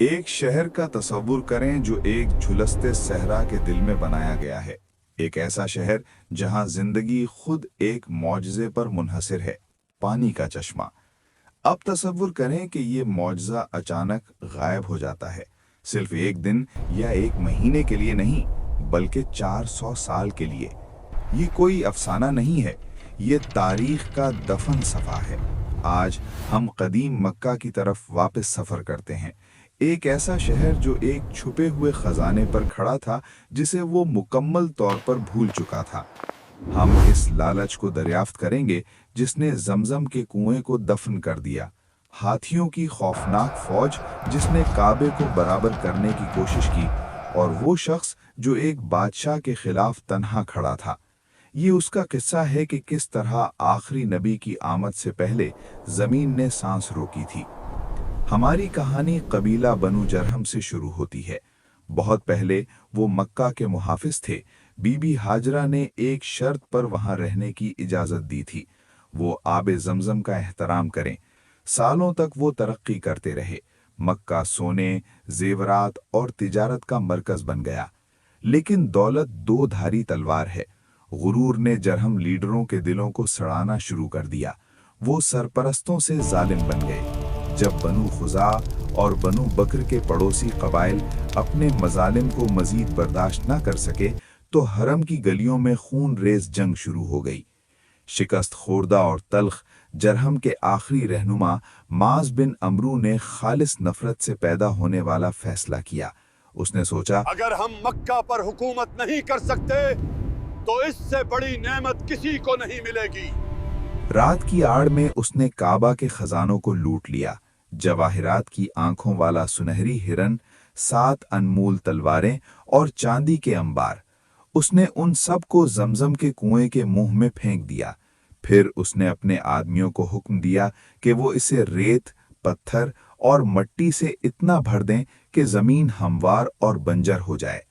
एक शहर का तस्वुर करें जो एक झुलसते सहरा के दिल में बनाया गया है। एक ऐसा शहर जहां जिंदगी खुद एक मौजज़े पर मुनहसर है, पानी का चश्मा। अब तस्वुर करें कि ये मौजज़ा अचानक गायब हो जाता है, सिर्फ एक दिन या एक महीने के लिए नहीं, बल्कि 400 साल के लिए। ये कोई अफसाना नहीं है, ये तारीख का दफन सफ़ा है। आज हम कदीम मक्का की तरफ वापस सफ़र करते हैं, एक ऐसा शहर जो एक छुपे हुए खजाने पर खड़ा था, जिसे वो मुकम्मल तौर पर भूल चुका था। हम इस लालच को दरियाफ्त करेंगे जिसने जमजम के कुएं को दफन कर दिया, हाथियों की खौफनाक फौज जिसने काबे को बराबर करने की कोशिश की, और वो शख्स जो एक बादशाह के खिलाफ तन्हा खड़ा था। ये उसका किस्सा है कि किस तरह आखिरी नबी की आमद से पहले जमीन ने सांस रोकी थी। हमारी कहानी कबीला बनु जरहम से शुरू होती है। बहुत पहले वो मक्का के मुहाफिज थे। बीबी हाजरा ने एक शर्त पर वहां रहने की इजाजत दी थी, वो आबे जमजम का एहतराम करें। सालों तक वो तरक्की करते रहे। मक्का सोने, जेवरात और तिजारत का मरकज बन गया। लेकिन दौलत दो धारी तलवार है। गुरूर ने जरहम लीडरों के दिलों को सड़ाना शुरू कर दिया। वो सरपरस्तों से जालिम बन गए। जब बनु खुजा और बनु बकर के पड़ोसी कबाइल अपने मजालिम को मजीद बर्दाश्त न कर सके, तो हरम की गलियों में खून रेज जंग शुरू हो गई। शिकस्त खोर्दा और तल्ख जरहम के आखिरी रहनुमा माज बिन अमरू ने खालिस नफरत से पैदा होने वाला फैसला किया। उसने सोचा, अगर हम मक्का पर हुकूमत नहीं कर सकते तो इससे बड़ी नेमत किसी को नहीं मिलेगी। रात की आड़ में उसने काबा के खजानों को लूट लिया। जवाहिरात की आंखों वाला सुनहरी हिरन, 7 अनमोल तलवारें और चांदी के अंबार, उसने उन सब को जमजम के कुएं के मुंह में फेंक दिया। फिर उसने अपने आदमियों को हुक्म दिया कि वो इसे रेत, पत्थर और मट्टी से इतना भर दें कि जमीन हमवार और बंजर हो जाए।